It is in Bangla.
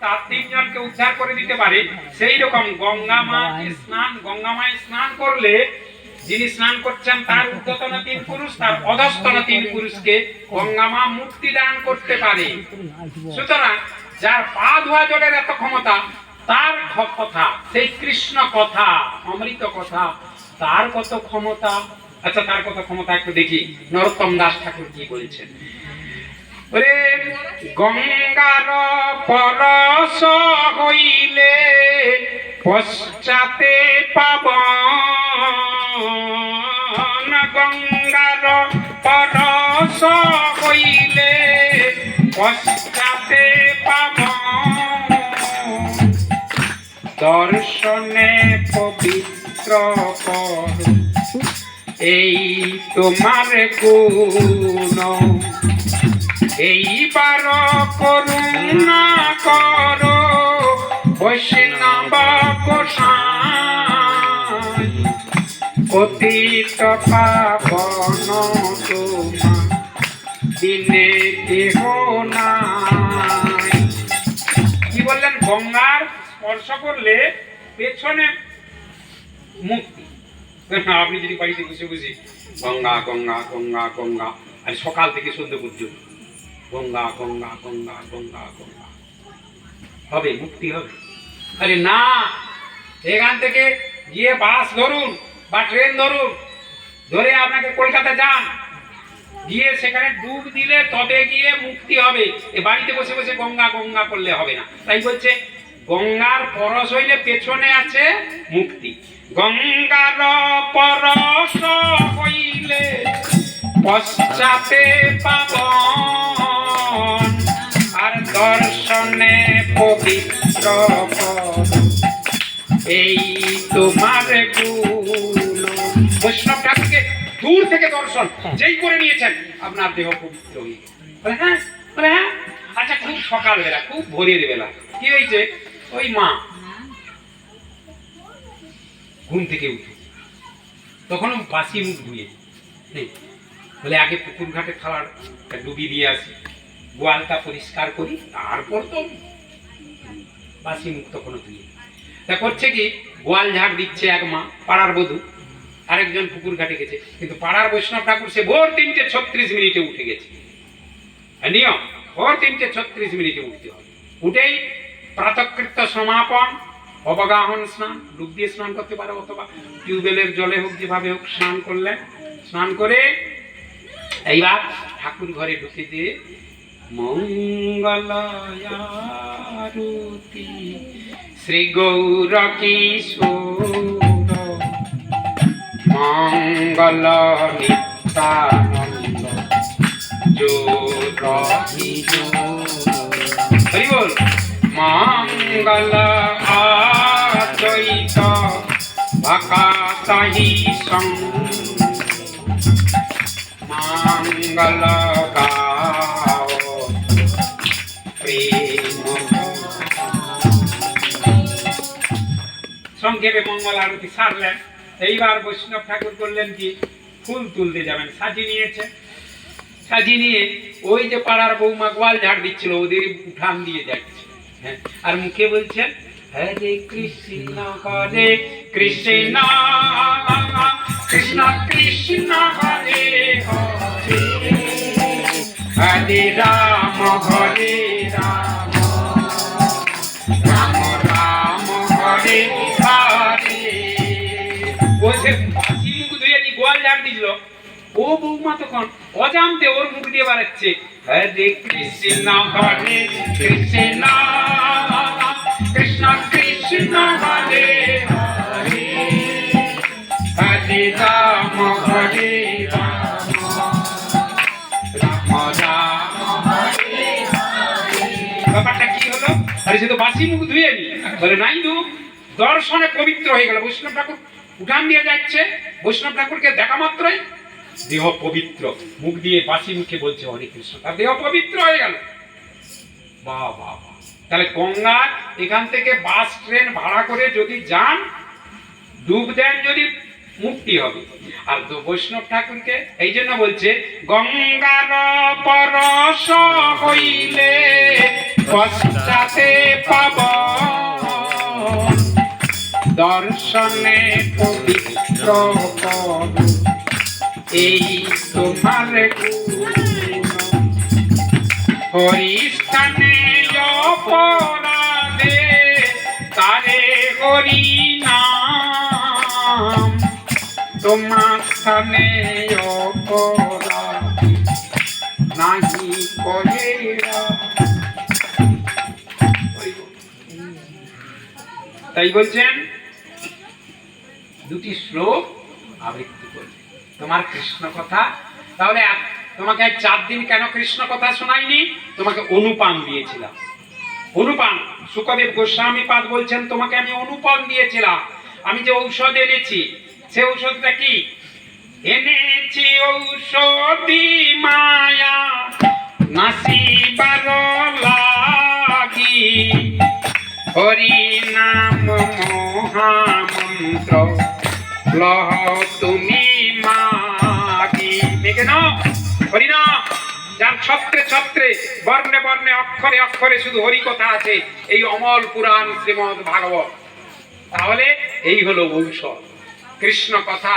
তার তিনজনকে উদ্ধার করে দিতে পারে, সেই রকম গঙ্গা মায় স্নান করলে যিনি স্নান করছেন তার ঊর্ধ্বতন তিন পুরুষ, তার অধস্তন তিন পুরুষকে গঙ্গা মা মুক্তি দান করতে পারে। সুতরাং যার পা ধোয়া জলের এত ক্ষমতা, তার কথা, সেই কৃষ্ণ কথা, অমৃত কথা, তার কত ক্ষমতা। আচ্ছা, তার কত ক্ষমতা একটু দেখি নরোত্তম দাস ঠাকুর কি বলছেন। ওরে গঙ্গার পরশ হইলে পশ্চাতে পাবন, গঙ্গার পরশ হইলে পশ্চাতে পাবন, দর্শনে পবিত্র কর এই তোমার গুণ, এইবার করুণা করো বৈষ্ণব গোসাই, পতিত পাবন তোমার দিনে কেহ নাই। কি বললেন? গঙ্গার স্পর্শ করলে পেছনে মুক্তি। আপনি যদি বাড়িতে বসে বসে গঙ্গা গঙ্গা গঙ্গা গঙ্গা, আর সকাল থেকে সন্ধ্যে পর্যন্ত গঙ্গা গঙ্গা গঙ্গা গঙ্গা গঙ্গা, হবে মুক্তি হবে? আরে না, এখান থেকে গিয়ে বাস ধরুন বা ট্রেন ধরুন, ধরে আপনাকে কলকাতা যান, গিয়ে সেখানে ডুব দিলে তবে গিয়ে মুক্তি হবে। এ বাড়িতে বসে বসে গঙ্গা গঙ্গা করলে হবে না। তাই বলছে গঙ্গার পরশ হইলে পেছনে আছে মুক্তি, গঙ্গার পরশ হইলে পশ্চাতে পাবন, আর দর্শনে পবিত্র এই তোমার গুণ। বৈষ্ণব ঠাকুরকে দূর থেকে দর্শন যেই করে নিয়েছেন, আপনার দেহ পবিত্র হয়ে গেছে। হ্যাঁ, হ্যাঁ। আচ্ছা, খুব সকালবেলা, খুব ভোরের বেলা কি হয়েছে, ওই মা ঘুম থেকে উঠে তখন বাসি মুখ ধুয়ে বলে আগে পুকুর ঘাটে খাওয়ার ডুবি দিয়ে আসি, গোয়ালটা পরিষ্কার করি, তারপর তো বাসি মুখ তখনও ধুয়ে। তা করছে কি, গোয়াল ঝাড় দিচ্ছে এক মা, পাড়ার বধূ, আরেকজন পুকুর ঘাটে গেছে, কিন্তু পাড়ার বৈষ্ণব ঠাকুর সে ভোর 3:36 উঠে গেছে। নিয়ম ভোর 3:36 উঠতে হবে। উঠেই প্রাতঃকৃত্য সমাপন, অবগাহন স্নান, ডুব দিয়ে স্নান করতে পারে অথবা টিউবওয়েলের জলে হোক, যেভাবে হোক স্নান করলেন। স্নান করে এইবার ঠাকুর ঘরে ঢুকে দিয়ে মঙ্গলায়ারতি শ্রী গৌর কিশোর মঙ্গল নিত্যানন্দ হরি বল, মঙ্গল আদ্বৈত ভকাতাহি সং, মঙ্গল গাও প্রেম। সংক্ষেপে মঙ্গল আরতি সারলেন। এইবার বৈষ্ণব ঠাকুর করলেন কি, ফুল তুলতে যাবেন, সাজিয়ে নিয়েছে। সাজিয়ে নিয়ে ওই যে পাড়ার বৌমা গোয়াল ঝাড় দিচ্ছিল, ওদের উঠান দিয়ে যাচ্ছে। হ্যাঁ, আর মুখে বলছেন হরে কৃষ্ণ হরে কৃষ্ণ কৃষ্ণ কৃষ্ণ হরে হরে, হরে রাম হরে রাম রাম রাম হরে হরে। বলছে বাসি মুখ ধুয়ে নি গোয়াল ঝাড় দিছিল, ও বৌমা তখন অজান্তে ওর মুখ দিয়ে বাড়াচ্ছে হরে কৃষ্ণ হরে কৃষ্ণ কৃষ্ণ কৃষ্ণ হরে হরে, হরে রাম হরে রাম রাম রাম হরে হরে। ব্যাপারটা কি হলো? আরে সে তো বাসি মুখ ধুয়ে নি, বলে নাই ধু, দর্শনে পবিত্র হয়ে গেল। বৈষ্ণব ঠাকুর উঠান দিয়ে যাচ্ছে, বৈষ্ণব ঠাকুরকে দেখা মাত্রই দেহ পবিত্র, মুখ দিয়ে বাসি মুখে বলছে হরে কৃষ্ণ, তার দেহ পবিত্র হয়ে গেল। বাহ বাহ বাহ। তাহলে গঙ্গার এখান থেকে বাস ট্রেন ভাড়া করে যদি যান, ডুব দেন, যদি মুক্তি হবে। আর তো বৈষ্ণব ঠাকুরকে এই জন্য বলছে গঙ্গার পরশ হইলে পশ্চাতে পাব দর্শনে পবিত্র পদ এই তোমার গুণ হরিস্থানে অপরাধে তারে হরি নাম তোমার স্থানে অপরাধে নাহি করেরা। তাই বলছেন দুটি শ্লোক আবৃত্তি করবে তোমার কৃষ্ণ কথা। তাহলে তোমাকে 4 দিন কেন কৃষ্ণ কথা শোনাইনি? তোমাকে অনুপান দিয়েছিলাম। অনুপান সুখদেব গোস্বামী পাদ বলছেন তোমাকে আমি অনুপান দিয়েছিলাম। আমি যে ঔষধ এনেছি সে ঔষধটা কি এনেছি? ঔষধি মায়া নাসিবার লাগি হরি নাম মহামন্ত্র লহ তুমি মাগি। দেখে নাও হরি নাম যার ছত্রে ছত্রে বর্ণে বর্ণে অক্ষরে অক্ষরে শুধু হরি কথা আছে, এই অমল পুরাণ শ্রীমদ ভাগবত। তাহলে এই হলো ঔষধ কৃষ্ণ কথা।